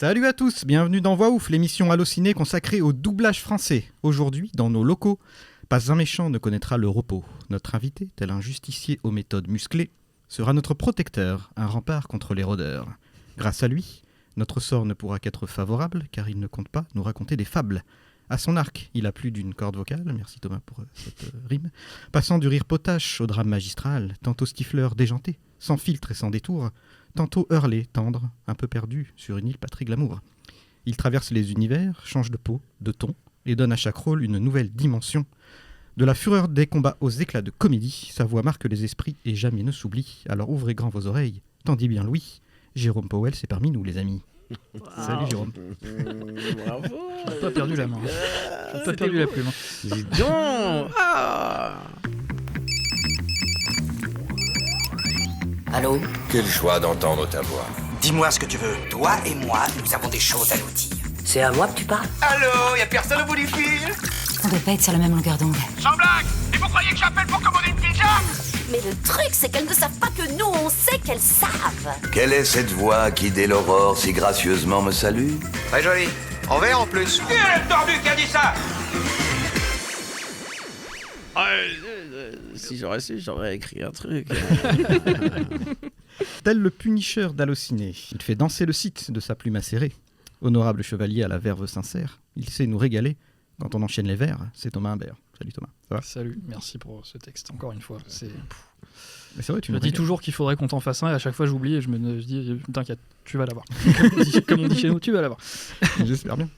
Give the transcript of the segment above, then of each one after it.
Salut à tous, bienvenue dans Voix Ouf, l'émission Allociné consacrée au doublage français. Aujourd'hui, dans nos locaux, pas un méchant ne connaîtra le repos. Notre invité, tel un justicier aux méthodes musclées, sera notre protecteur, un rempart contre les rôdeurs. Grâce à lui, notre sort ne pourra qu'être favorable, car il ne compte pas nous raconter des fables. À son arc, il a plus d'une corde vocale, merci Thomas pour cette rime, passant du rire potache au drame magistral, tantôt stifleur déjanté, sans filtre et sans détour, tantôt hurlé, tendre, un peu perdu sur une île pas très glamour. Il traverse les univers, change de peau, de ton, et donne à chaque rôle une nouvelle dimension. De la fureur des combats aux éclats de comédie, sa voix marque les esprits et jamais ne s'oublie. Alors ouvrez grand vos oreilles, tendez bien l'ouïe. Jérôme Powell, c'est parmi nous les amis. Wow. Salut Jérôme. Bravo. J'ai pas perdu la main. J'ai pas perdu la plume. Dis donc. Allô ? Quelle joie d'entendre ta voix. Dis-moi ce que tu veux. Toi et moi, nous avons des choses à nous dire. C'est à moi que tu parles ? Allô, y'a personne au bout du fil ? On doit pas être sur la même longueur d'onde. Sans blague ! Et vous croyez que j'appelle pour commander une pizza ? Mais le truc, c'est qu'elles ne savent pas que nous, on sait qu'elles savent. Quelle est cette voix qui, dès l'aurore, si gracieusement me salue ? Très joli. En vert en plus. Qui est le tordu qui a dit ça ? Si j'aurais su, j'aurais écrit un truc. Tel le Punisher d'Allociné, il fait danser le site de sa plume acérée. Honorable chevalier à la verve sincère, il sait nous régaler. Quand on enchaîne les vers, c'est Thomas Imbert. Salut Thomas, ça va ? Salut, merci pour ce texte, encore une fois. Mais c'est vrai, tu me dis toujours qu'il faudrait qu'on t'en fasse un, et à chaque fois j'oublie et je me dis, t'inquiète, tu vas l'avoir. Comme on dit chez nous, tu vas l'avoir. J'espère bien.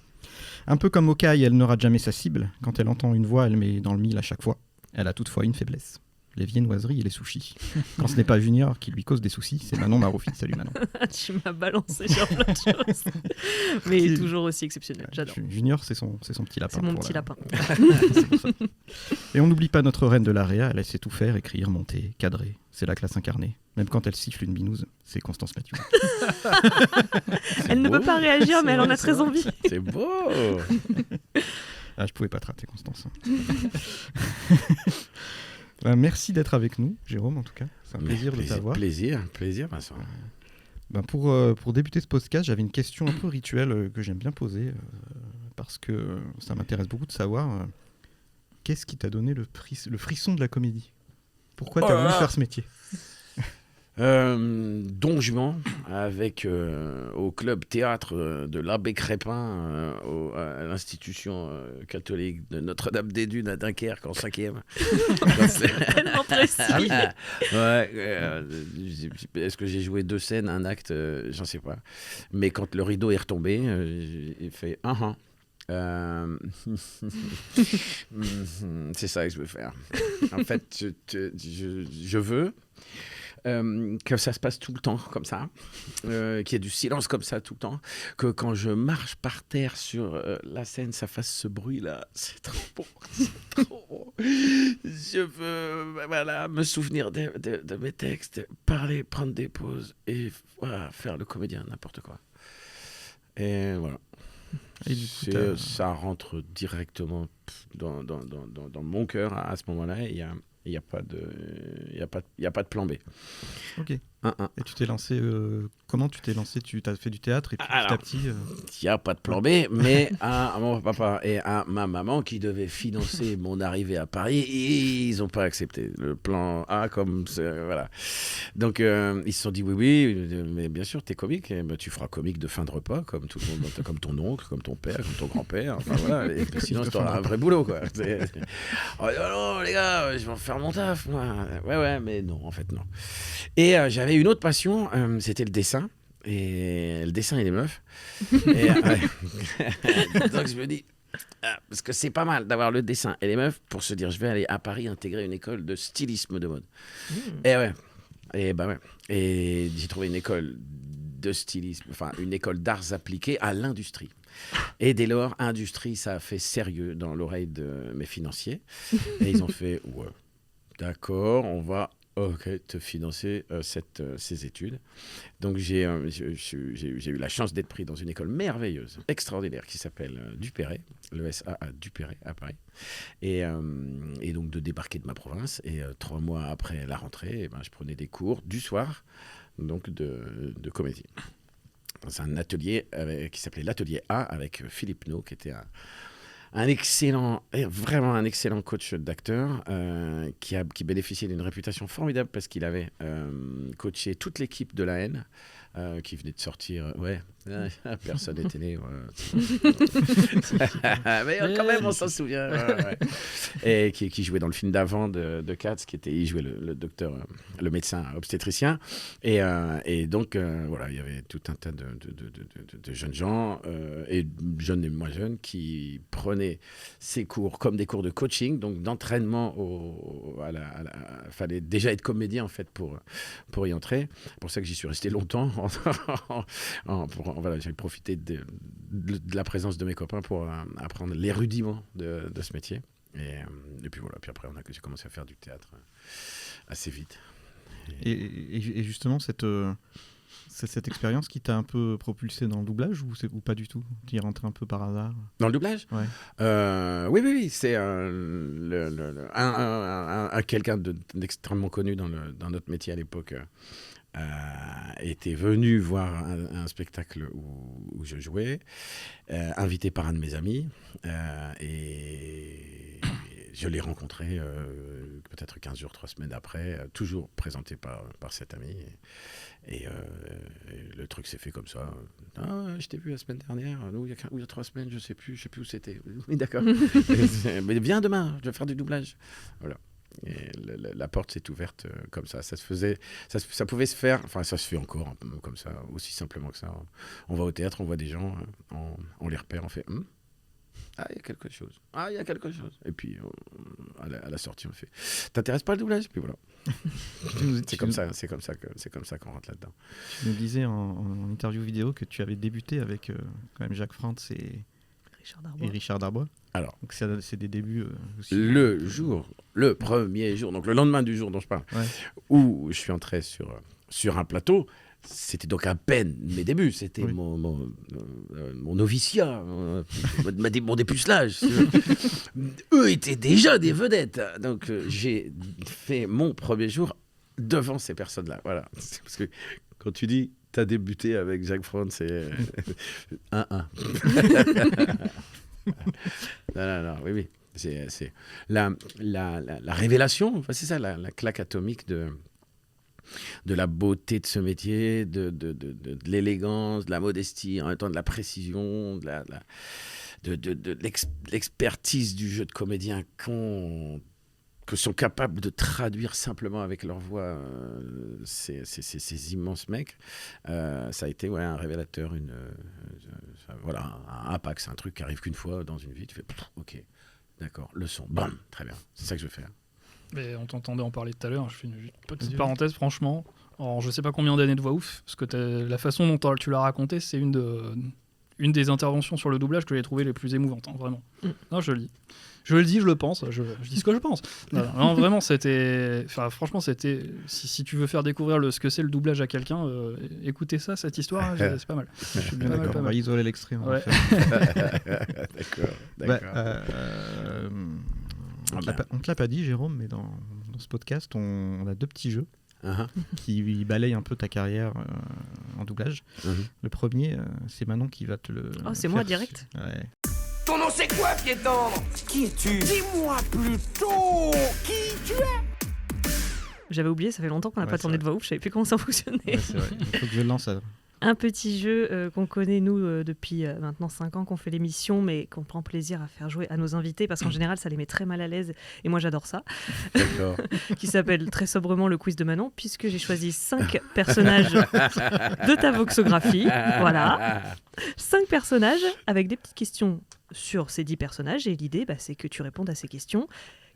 Un peu comme Hawkeye, elle ne rate jamais sa cible. Quand elle entend une voix, elle met dans le mille à chaque fois. Elle a toutefois une faiblesse. Les viennoiseries et les sushis. Quand ce n'est pas Junior qui lui cause des soucis, c'est Manon Marofi. Salut Manon. Tu m'as balancé sur plein de choses. Mais toujours aussi exceptionnel, j'adore. Junior, c'est son petit lapin. C'est mon petit lapin. Et on n'oublie pas notre reine de l'AREA, elle sait tout faire, écrire, monter, cadrer. C'est la classe incarnée. Même quand elle siffle une binouse, c'est Constance Mathieu. Elle ne peut pas réagir, mais elle en a très envie. C'est beau. Je pouvais pas te rater, Constance. Merci d'être avec nous, Jérôme, en tout cas. C'est un plaisir de t'avoir. Plaisir, Vincent. Pour débuter ce podcast, j'avais une question un peu rituelle que j'aime bien poser, parce que ça m'intéresse beaucoup de savoir qu'est-ce qui t'a donné le frisson de la comédie ? Pourquoi t'as voulu faire ce métier ? Don Juan avec au club théâtre de l'Abbé Crépin à l'institution catholique de Notre-Dame-des-Dunes à Dunkerque en 5e. Tellement précis. Est-ce que j'ai joué 2 scènes, un acte, j'en sais pas. Mais quand le rideau est retombé, j'ai fait c'est ça que je veux faire. En fait, je veux que ça se passe tout le temps comme ça, qu'il y ait du silence comme ça tout le temps, que quand je marche par terre sur la scène, ça fasse ce bruit-là. C'est trop bon, c'est trop bon. Je veux me souvenir de mes textes, parler, prendre des pauses et faire le comédien, n'importe quoi. Et voilà. Et du coup, ça rentre directement dans mon cœur à ce moment-là. Il n'y a pas de plan B. Ok. Et tu t'es lancé, comment tu t'es lancé ? Tu as fait du théâtre et puis petit à petit... Il n'y a pas de plan B, mais à mon papa et à ma maman qui devaient financer mon arrivée à Paris, ils n'ont pas accepté le plan A comme... Voilà. Donc ils se sont dit oui, mais bien sûr, t'es comique, tu feras comique de fin de repas, comme tout le monde, comme ton oncle, comme ton père, comme ton grand-père, enfin voilà, et sinon tu auras un vrai boulot, quoi. Oh non, les gars, je vais en faire mon taf, moi. Ouais, mais non, en fait, non. Et j'avais une autre passion, c'était le dessin. Et le dessin et les meufs. Et, donc je me dis, parce que c'est pas mal d'avoir le dessin et les meufs pour se dire, je vais aller à Paris intégrer une école de stylisme de mode. Et j'ai trouvé une école de stylisme, enfin une école d'arts appliqués à l'industrie. Et dès lors, industrie, ça a fait sérieux dans l'oreille de mes financiers. Et ils ont fait, ouais, d'accord, on va te financer ces études. Donc j'ai eu la chance d'être pris dans une école merveilleuse, extraordinaire, qui s'appelle Duperré, l'ESA à Duperré, à Paris. Et donc de débarquer de ma province. Et 3 mois après la rentrée, je prenais des cours du soir, donc de comédie. dans un atelier qui s'appelait l'Atelier A avec Philippe No, qui était vraiment un excellent coach d'acteur qui bénéficiait d'une réputation formidable parce qu'il avait coaché toute l'équipe de la haine qui venait de sortir. Personne n'était né. Mais quand même, on s'en souvient. Et qui jouait dans le film d'avant de Katz, il jouait le docteur, le médecin obstétricien. Et donc, voilà, il y avait tout un tas de jeunes gens, et jeunes et moins jeunes, qui prenaient ces cours comme des cours de coaching, donc d'entraînement. Fallait déjà être comédien, en fait, pour y entrer. C'est pour ça que j'y suis resté longtemps. Voilà, j'ai profité de la présence de mes copains pour apprendre les rudiments de ce métier. Et puis voilà, puis après j'ai commencé à faire du théâtre assez vite. Et justement, cette expérience qui t'a un peu propulsé dans le doublage ou pas du tout? Tu y es rentré un peu par hasard? Dans le doublage? Ouais. Oui. C'est quelqu'un d'extrêmement connu dans notre métier à l'époque. Était venu voir un spectacle où je jouais, invité par un de mes amis, et je l'ai rencontré peut-être 15 jours, 3 semaines après, toujours présenté par cet ami. Et le truc s'est fait comme ça. Je t'ai vu la semaine dernière, il y a 3 semaines, je sais plus où c'était. Oui, d'accord. Mais viens demain, je vais faire du doublage. Voilà. Et la porte s'est ouverte comme ça. Ça pouvait se faire, enfin ça se fait encore un peu comme ça, aussi simplement que ça. On va au théâtre, on voit des gens, on les repère, on fait il y a quelque chose. Et puis à la sortie, on fait t'intéresses pas le doublage? Puis voilà. C'est comme ça qu'on rentre là-dedans. Tu nous disais en interview vidéo que tu avais débuté avec quand même Jacques Frantz et Richard Darbois. Alors, donc c'est des débuts aussi. Le premier jour, donc le lendemain du jour dont je parle, où je suis entré sur un plateau, c'était donc à peine mes débuts, c'était mon noviciat, mon dépucelage. Eux étaient déjà des vedettes, donc j'ai fait mon premier jour devant ces personnes-là. Voilà, parce que quand tu dis t'as débuté avec Jacques Frantz, c'est 1-1. Non, oui. C'est la révélation, enfin, c'est ça, la claque atomique de la beauté de ce métier, de l'élégance, de la modestie, en même temps de la précision, de l'expertise du jeu de comédien que sont capables de traduire simplement avec leur voix ces immenses mecs. Ça a été un révélateur, un impact, c'est un truc qui arrive qu'une fois dans une vie, tu fais ok, d'accord, le son, bam, très bien, c'est ça que je veux faire. Mais on t'entendait en parler tout à l'heure, je fais une petite parenthèse, franchement, alors, je sais pas combien d'années de voix ouf, parce que la façon dont tu l'as raconté, c'est une des interventions sur le doublage que j'ai trouvé les plus émouvantes, vraiment. Non, je le dis, je le pense, je dis ce que je pense. Non, vraiment, franchement, c'était, si tu veux faire découvrir ce que c'est le doublage à quelqu'un, écoutez ça, cette histoire, c'est pas mal. Je suis bien d'accord, on va isoler l'extrait. D'accord. On ne te l'a pas dit, Jérôme, mais dans ce podcast, on a 2 petits jeux qui balayent un peu ta carrière en doublage. Le premier, c'est Manon qui va te le c'est faire. moi direct. Ouais. Ton nom c'est quoi, pied tendre? Qui es-tu? Dis-moi plutôt qui tu es. J'avais oublié, ça fait longtemps qu'on n'a pas tourné de voix ouf, je savais plus comment ça fonctionnait. Ouais, c'est vrai, il faut que je le lance. Un petit jeu qu'on connaît, nous, depuis maintenant 5 ans qu'on fait l'émission, mais qu'on prend plaisir à faire jouer à nos invités, parce qu'en général, ça les met très mal à l'aise, et moi, j'adore ça. D'accord. Qui s'appelle très sobrement le quiz de Manon, puisque j'ai choisi 5 personnages de ta voxographie. Voilà. 5 personnages, avec des petites questions sur ces 10 personnages, et l'idée, c'est que tu répondes à ces questions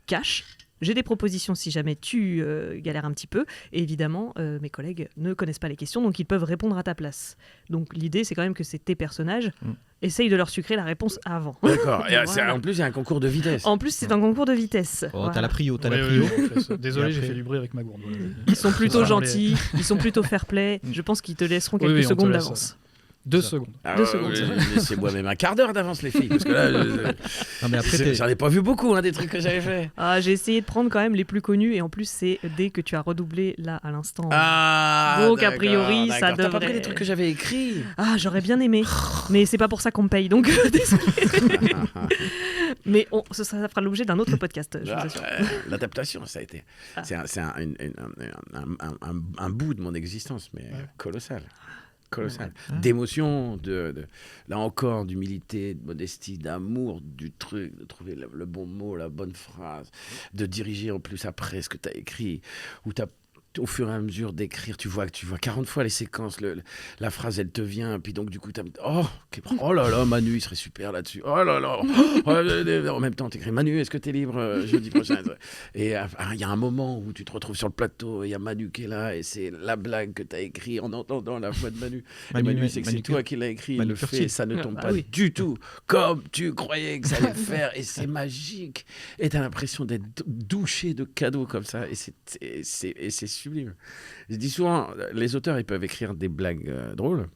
cash. J'ai des propositions si jamais tu galères un petit peu. Et évidemment, mes collègues ne connaissent pas les questions, donc ils peuvent répondre à ta place. Donc l'idée, c'est quand même que c'est tes personnages. Essaye de leur sucrer la réponse avant. D'accord. Et en plus, il y a un concours de vitesse. En plus, c'est un concours de vitesse. Voilà. T'as la prio. Désolé, j'ai fait du bruit avec ma gourde. Ils sont plutôt gentils, ils sont plutôt fair-play. Je pense qu'ils te laisseront quelques secondes d'avance. 2 secondes. Laissez-moi même un quart d'heure d'avance, les filles, parce que là, Non, mais après, j'en ai pas vu beaucoup, des trucs que j'avais fait. Ah, j'ai essayé de prendre quand même les plus connus et en plus c'est dès que tu as redoublé là à l'instant. Donc a priori ça devrait. T'as pas pris les trucs que j'avais écrits. Ah, j'aurais bien aimé, mais c'est pas pour ça qu'on me paye, donc désolé. Mais ça fera l'objet d'un autre podcast, je vous assure. L'adaptation, ça a été. C'est un bout de mon existence, mais colossal. D'émotion, là encore, d'humilité, de modestie, d'amour du truc, de trouver le bon mot, la bonne phrase, de diriger en plus après ce que tu as écrit, où tu as au fur et à mesure d'écrire, tu vois 40 fois les séquences, la phrase elle te vient, puis donc du coup oh là là, Manu il serait super là-dessus, oh là là, en même temps t'écris Manu, est-ce que t'es libre jeudi prochain, et il y a un moment où tu te retrouves sur le plateau, il y a Manu qui est là et c'est la blague que t'as écrit en entendant la voix de Manu. Manu c'est que c'est toi qui l'as écrit, il le fait, ça ne tombe pas du tout comme tu croyais que ça allait faire, et c'est magique, et t'as l'impression d'être douché de cadeaux comme ça, et c'est sublime. Je dis souvent, les auteurs, ils peuvent écrire des blagues drôles.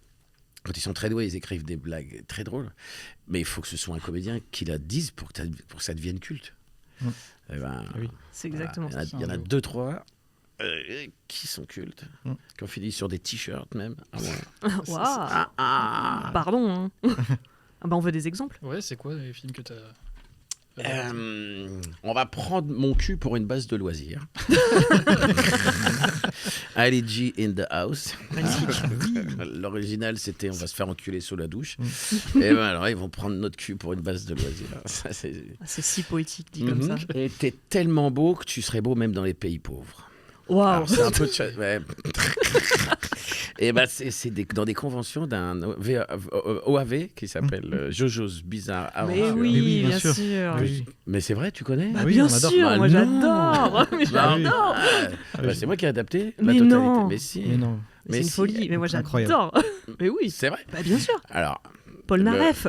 Quand ils sont très doués, ils écrivent des blagues très drôles. Mais il faut que ce soit un comédien qui la dise pour que ça devienne culte. Et c'est exactement ça. Il y en a 2-3 qui sont cultes, qui ont fini sur des t-shirts même. Pardon. On veut des exemples. Ouais, c'est quoi les films que t'as... On va prendre mon cul pour une base de loisirs. Ali G in the house. L'original c'était on va se faire enculer sous la douche. Et alors ils vont prendre notre cul pour une base de loisirs. Ça, c'est si poétique dit comme ça. Et t'es tellement beau que tu serais beau même dans les pays pauvres. Waouh. C'est un peu et c'est dans des conventions d'un OAV qui s'appelle Jojo's Bizarre Aventure. Mais oui, bien sûr. Mais c'est vrai, tu connais? Bien sûr, moi j'adore. J'adore. C'est moi qui ai adapté mais la totalité. Non. Mais si. Mais non. C'est une folie. Mais moi j'adore. Mais oui. C'est vrai. Bien sûr. Alors. Paul Naref.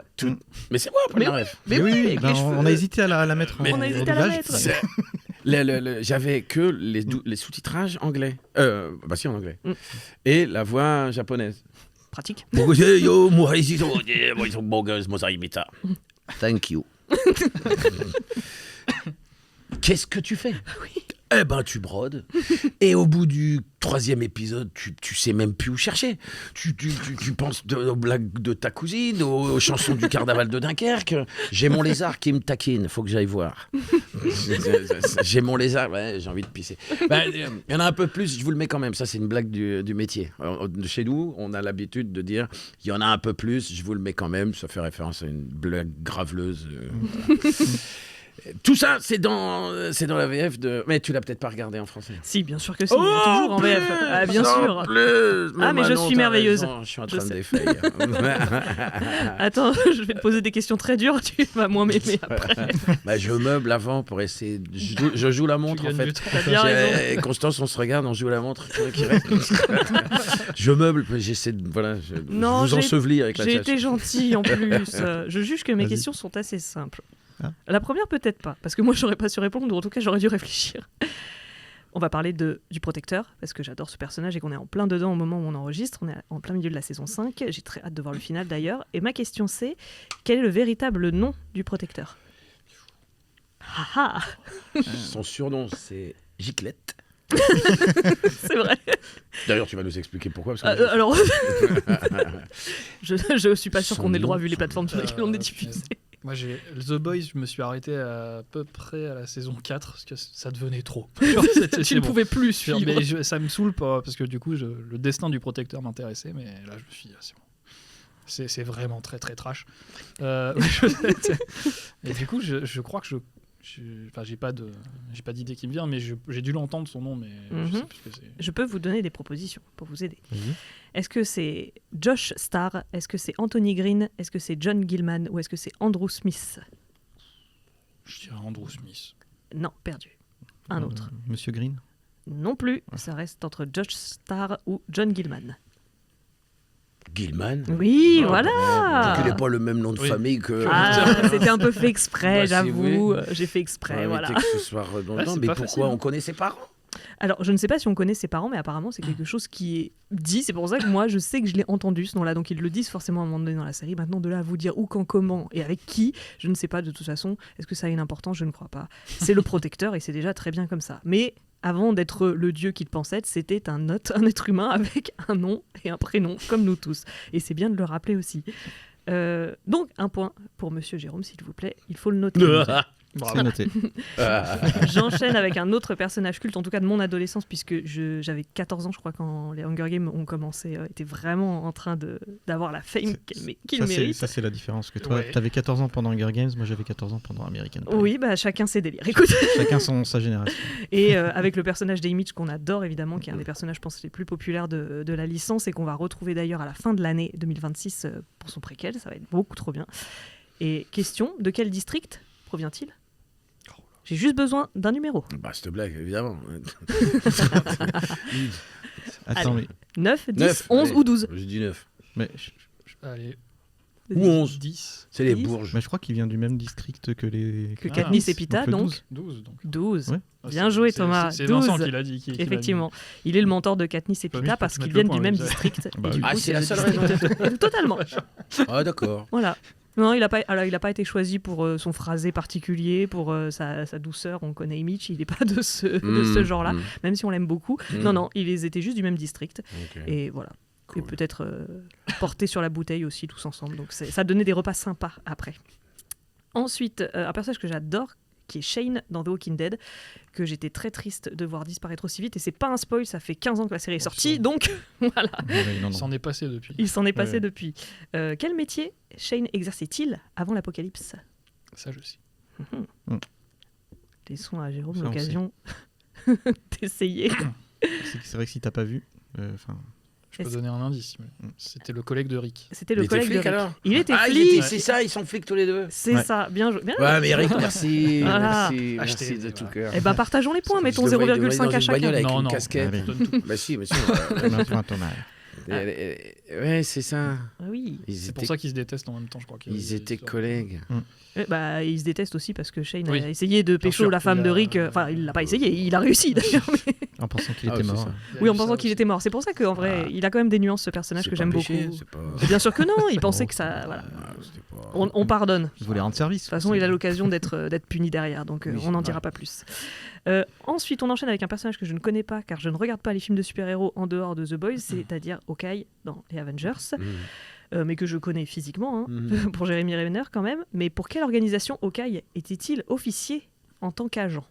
Mais c'est moi, Paul Naref. Mais oui. On a hésité à la mettre en doublage. J'avais que les sous-titrages anglais. Si, en anglais. Et la voix japonaise. Pratique. Thank you. Qu'est-ce que tu fais? Eh ben, tu brodes. Et au bout du 3e épisode, tu sais même plus où chercher. Tu penses aux blagues de ta cousine, aux chansons du carnaval de Dunkerque. J'ai mon lézard qui me taquine, faut que j'aille voir. J'ai mon lézard, j'ai envie de pisser. Il y en a un peu plus, je vous le mets quand même. Ça, c'est une blague du métier. Chez nous, on a l'habitude de dire il y en a un peu plus, je vous le mets quand même. Ça fait référence à une blague graveleuse. Tout ça, c'est dans la VF de... Mais tu l'as peut-être pas regardé en français. Si, bien sûr que si. Toujours en VF. Bien sûr. Mais je suis merveilleuse. Je suis en train de défaillir. Attends, je vais te poser des questions très dures. Tu vas moins m'aimer après. Je meuble avant pour essayer... Je joue la montre, en fait. T'as bien raison. Constance, on se regarde, on joue la montre. Je meuble, j'essaie de... Voilà, vous ensevelis avec la j'ai été gentille en plus. Je juge que mes questions sont assez simples. La première peut-être pas, parce que moi j'aurais pas su répondre, ou en tout cas j'aurais dû réfléchir. On va parler du protecteur, parce que j'adore ce personnage et qu'on est en plein dedans au moment où on enregistre. On est en plein milieu de la saison 5, j'ai très hâte de voir le final d'ailleurs. Et ma question c'est, quel est le véritable nom du protecteur? Son surnom c'est Giclette. C'est vrai. D'ailleurs, tu vas nous expliquer pourquoi. Alors, je suis pas sûr qu'on ait le droit vu les plateformes sur lesquelles on est diffusé. Moi, The Boys, je me suis arrêté à peu près à la saison 4 parce que ça devenait trop. Tu ne pouvais plus suivre. Mais ça me saoule pas parce que du coup, le destin du protecteur m'intéressait, mais là, je me suis dit, c'est vraiment très très trash. Et du coup, je crois que j'ai pas d'idée qui me vient, mais j'ai dû l'entendre son nom, mais je sais plus ce que c'est. Je peux vous donner des propositions pour vous aider. Est-ce que c'est Josh Starr? Est-ce que c'est Anthony Green? Est-ce que c'est John Gilman? Ou est-ce que c'est Andrew Smith? Je dirais Andrew Smith. Non, perdu. Un autre. Monsieur Green? Non plus. Ça reste entre Josh Starr ou John Gilman. Gilman? Oui, voilà. Il n'est pas le même nom de famille que... c'était un peu fait exprès, j'avoue. J'ai fait exprès, voilà. Que ce soit redondant, mais pourquoi on connaît ses parents? Alors, je ne sais pas si on connaît ses parents, mais apparemment, c'est quelque chose qui est dit. C'est pour ça que moi, je sais que je l'ai entendu, ce nom-là. Donc, ils le disent forcément à un moment donné dans la série. Maintenant, de là à vous dire où, quand, comment et avec qui, je ne sais pas de toute façon. Est-ce que ça a une importance ? Je ne crois pas. C'est le protecteur et c'est déjà très bien comme ça. Mais avant d'être le dieu qu'il pensait être, c'était un être humain avec un nom et un prénom, comme nous tous. Et c'est bien de le rappeler aussi. Donc, un point pour Monsieur Jérôme, s'il vous plaît. Il faut le noter. C'est noté. J'enchaîne avec un autre personnage culte, en tout cas de mon adolescence, puisque j'avais 14 ans, je crois, quand les Hunger Games ont commencé, était vraiment en train d'avoir la fame qu'il mérite. Ça, c'est la différence. Que toi, Ouais. t'avais 14 ans pendant Hunger Games, moi j'avais 14 ans pendant American Pie. Oui, bah, chacun ses délires. Écoute. Chacun sa génération. Et avec le personnage d'Haymitch qu'on adore évidemment, qui est un des personnages, je pense, les plus populaires de la licence et qu'on va retrouver d'ailleurs à la fin de l'année 2026 pour son préquel, ça va être beaucoup trop bien. Et question, de quel district provient-il ? J'ai juste besoin d'un numéro. Bah, cette blague, évidemment. Attends, Allez. mais 9, 10, 9, 11 allez. ou 12 J'ai dit 9. Mais Allez, Ou 11. 10. C'est les 10. Bourges. je crois qu'il vient du même district que les. Que Ah. Katniss et Pita, Donc le donc 12 donc. 12. Ouais. Ah, Bien c'est- joué, c'est- Thomas. C'est 12. Vincent qui l'a dit. Effectivement. Il est le mentor de Katniss et Pas Pita mieux, parce faut te qu'ils mettre viennent le du point, même oui. district. Bah Et oui. du Ah, coup, c'est la le seule district- Totalement. Ah, d'accord. Voilà. Non, il n'a pas été choisi pour son phrasé particulier, pour sa douceur. On connaît Haymitch, il n'est pas de ce genre-là, même si on l'aime beaucoup. Non, non, ils étaient juste du même district. Ok. Et voilà. Cool. Et peut-être portés sur la bouteille aussi, tous ensemble. Donc ça donnait des repas sympas après. Ensuite, un personnage que j'adore, qui est Shane dans The Walking Dead, que j'étais très triste de voir disparaître aussi vite. Et c'est pas un spoil, ça fait 15 ans que la série est sortie, donc voilà. Ouais, non, Il non. s'en est passé depuis. Il s'en est passé Ouais. depuis. Quel métier Shane exerçait-il avant l'apocalypse ? Ça, je sais. Laissons à Jérôme Ça, on l'occasion d'essayer. C'est vrai que si t'as pas vu, enfin, Je peux Est-ce- donner un indice. Mais c'était le collègue de Rick. C'était Il le était collègue de flic, Rick. alors Il était Ah, flic. c'est ça, ils sont flics tous les deux. C'est Ouais. ça, bien joué. Bien Ouais, mais Eric, merci. Voilà. Merci, Acheté, merci de tout voilà. cœur. Eh ben, partageons les points, Je mettons devrais- 0,5 dans à une bagnole chacun. avec Non, une non. casquette. Allez. Donne tout. Bah si, mais si. on a un point à ton âge. Ouais, c'est ça. Ah oui. Ils C'est étaient, pour ça qu'ils se détestent en même temps, je crois. qu'il y a ils des étaient histoires. collègues. Bah, ils se détestent aussi parce que Shane Oui. a essayé de pécho sûr, la femme il de a- Rick. Enfin, il l'a pas essayé, il a réussi d'ailleurs. mais- En pensant qu'il Ah, était c'est mort. ça. Il y a Oui, en eu pensant ça qu'il aussi. était mort. C'est pour ça qu'en vrai, il a quand même des nuances, ce personnage C'est que pas j'aime péché, beaucoup. c'est pas- Mais bien sûr que non, il pensait que ça. Voilà. c'était pas- On pardonne. Il voulait rendre service. De toute façon, il a l'occasion d'être puni derrière, donc Oui, on n'en ouais. dira pas plus. Ensuite, on enchaîne avec un personnage que je ne connais pas, car je ne regarde pas les films de super-héros en dehors de The Boys, c'est-à-dire Hawkeye dans les Avengers, mais que je connais physiquement, hein, Mhm. pour Jeremy Renner quand même. Mais pour quelle organisation Hawkeye était-il officier en tant qu'agent ?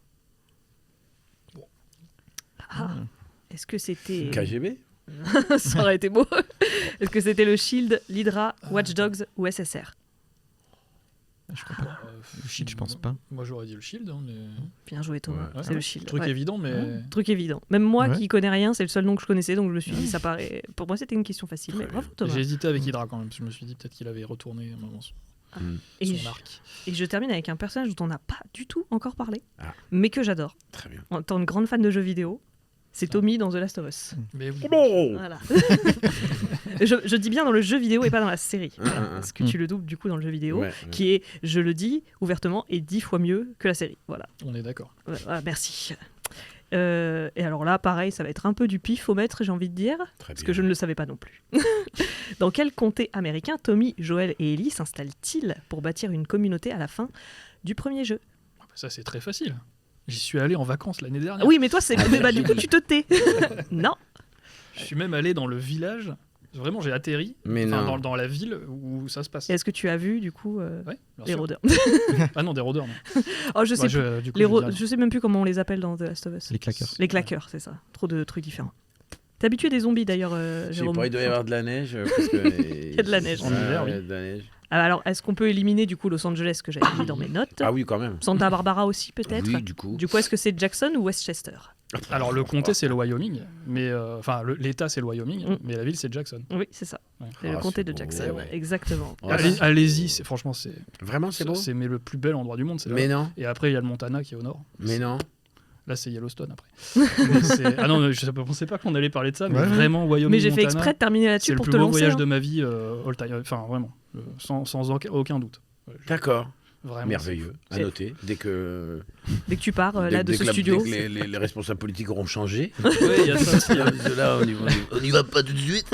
Ah, est-ce que c'était... KGB Ça aurait été beau. Est-ce que c'était le SHIELD, l'Hydra, Watch Dogs ou SSR ? Je crois pas. Euh, Le Shield, je pense pas. Moi, j'aurais dit le Shield. Hein, mais... Bien joué Thomas, Ouais. c'est le SHIELD. Truc ouais. évident, mais. Truc évident. Même moi Ouais. qui connais rien, c'est le seul nom que je connaissais, donc je me suis dit, ça paraît. Pour moi, c'était une question facile, mais Très bravo Thomas. J'ai hésité avec Hydra quand même. Parce que je me suis dit peut-être qu'il avait retourné un moment son Et son je, arc. et je termine avec un personnage dont on n'a pas du tout encore parlé, Ah. mais que j'adore. Très bien. En tant que grande fan de jeux vidéo, c'est Tommy dans The Last of Us. Mais oui. Voilà. je dis bien dans le jeu vidéo et pas dans la série. Voilà, Ah, ah, parce que tu le doubles du coup dans le jeu vidéo, Ouais, ouais. qui est, je le dis ouvertement, est 10 fois mieux que la série. Voilà. On est d'accord. Voilà, merci. Et alors là, pareil, ça va être un peu du pifomètre, j'ai envie de dire, Très parce bien. que je ne le savais pas non plus. Dans quel comté américain Tommy, Joel et Ellie s'installent-ils pour bâtir une communauté à la fin du premier jeu ? Ça, c'est très facile. J'y suis allé en vacances l'année dernière. Oui, mais toi, c'est... mais bah, du coup, tu te tais. Non. Je suis même allé dans le village. Vraiment, j'ai atterri Mais enfin, non. dans la ville où ça se passe. Est-ce que tu as vu, du coup, Ouais, bien les sûr. rôdeurs ? Ah non, des rôdeurs, non. Oh, je sais Bah, plus. du coup, Les je dis rien. je sais même plus comment on les appelle dans The Last of Us. Les claqueurs. Les claqueurs, c'est ça. Trop de trucs différents. T'es habitué des zombies, d'ailleurs, Je sais Jérôme ? pas, il doit y avoir de la neige. Parce que Il y a de la neige. En hiver, oui. Il y a de la neige. Alors, est-ce qu'on peut éliminer, du coup, Los Angeles, que j'avais mis dans mes notes ? Ah oui, quand même. Santa Barbara aussi, peut-être ? Oui, du coup. Du coup, est-ce que c'est Jackson ou Westchester ? Alors, le comté, c'est le Wyoming. Mais enfin, l'État, c'est le Wyoming. Mm. Mais la ville, c'est Jackson. Oui, c'est ça. Ouais. C'est le Ah, comté c'est de beau. Jackson, Ouais. exactement. Ouais. Allez-y, franchement, c'est Vraiment, c'est beau mais le plus bel endroit du monde. C'est là. Mais non. Et après, il y a le Montana qui est au nord. Mais non. Là, c'est Yellowstone après. Ah non, je ne pensais pas qu'on allait parler de ça, mais Ouais. vraiment, Wyoming. Mais j'ai fait Montana, exprès de terminer c'est là-dessus le pour plus te beau lancer. voyage hein. de ma vie, all time. Enfin, vraiment, sans aucun doute. Ouais, D'accord. Vraiment, merveilleux, à noter. Dès que tu pars de ce studio. Dès que les responsables politiques auront changé. Oui, il y a ça aussi. Là, on y va pas tout de suite.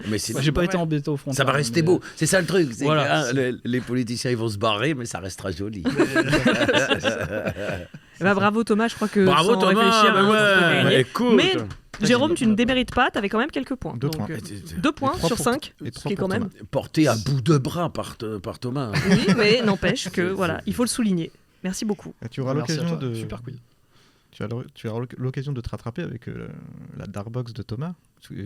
Mais J'ai pas été embêté au fond. Ça va rester beau. C'est ça le truc. Voilà. Les politiciens, ils vont se barrer, mais ça restera joli. Bravo Thomas, je crois que bravo sans Thomas, réfléchir, tu peux gagner. Écoute. Mais Jérôme, tu ne démérites pas, t'avais quand même quelques points. 2 points. 2 points sur 5, ce qui est quand même... Porté à bout de bras par Thomas. Oui, mais n'empêche que, voilà, il faut le souligner. Merci beaucoup. Et tu auras l'occasion de... Super quiz. Tu auras l'occasion de te rattraper avec la Darkbox de Thomas,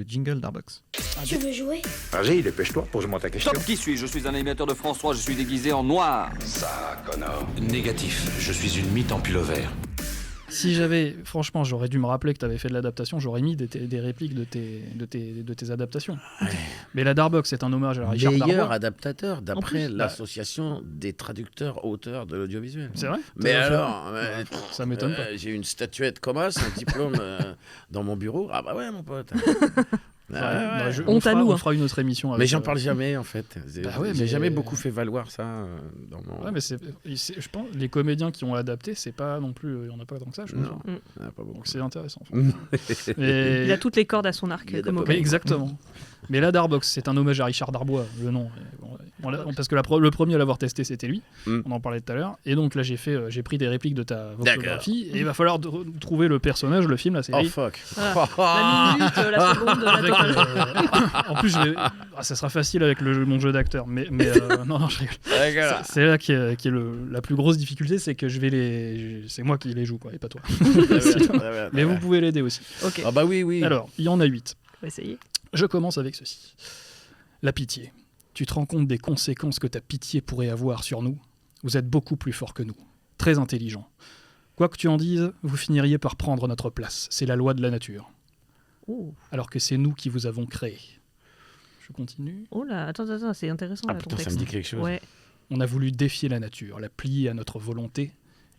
jingle Darkbox. Tu veux jouer? Vas-y, dépêche-toi, pose-moi ta question. Stop, qui suis-je? Je suis un animateur de France 3, je suis déguisé en noir. Ça, connard. Négatif, je suis une mythe en pull-over. Si j'avais, franchement, j'aurais dû me rappeler que tu avais fait de l'adaptation, j'aurais mis des répliques de tes adaptations. Ouais. Mais la Darkbox, c'est un hommage à Richard Meilleur Darbois. adaptateur, d'après plus, l'association des traducteurs-auteurs de l'audiovisuel. C'est vrai? Mais alors, ça m'étonne pas. j'ai une statuette Comas, un diplôme dans mon bureau. Ah bah ouais, mon pote. On fera une autre émission. Avec mais j'en parle jamais en fait. J'ai jamais beaucoup fait valoir ça dans mon. Ouais, mais je pense les comédiens qui ont adapté, c'est pas non plus, il y en a pas tant que ça, je pense. Non, il y en a pas beaucoup. Donc c'est intéressant. Il a toutes les cordes à son arc. Exactement. Mais la Darkbox, c'est un hommage à Richard Darbois, le nom. Parce que le premier à l'avoir testé, c'était lui. On en parlait tout à l'heure. Et donc là, j'ai pris des répliques de ta voxographie. Et il va falloir trouver le personnage, le film, la série. Oh fuck. La minute, la seconde, En plus, ça sera facile avec mon jeu d'acteur. Mais non, je rigole. C'est là qui est la plus grosse difficulté, c'est que c'est moi qui les joue, quoi, et pas toi. Mais vous pouvez l'aider aussi. Okay. Ah bah oui. Alors, il y en a 8. On va essayer. Je commence avec ceci. La pitié. Tu te rends compte des conséquences que ta pitié pourrait avoir sur nous? Vous êtes beaucoup plus fort que nous. Très intelligent. Quoi que tu en dises, vous finiriez par prendre notre place. C'est la loi de la nature. Oh. Alors que c'est nous qui vous avons créé. Je continue. Oh là, attends, c'est intéressant. Ah là, putain, ton ça me dit quelque chose. Ouais. On a voulu défier la nature, la plier à notre volonté,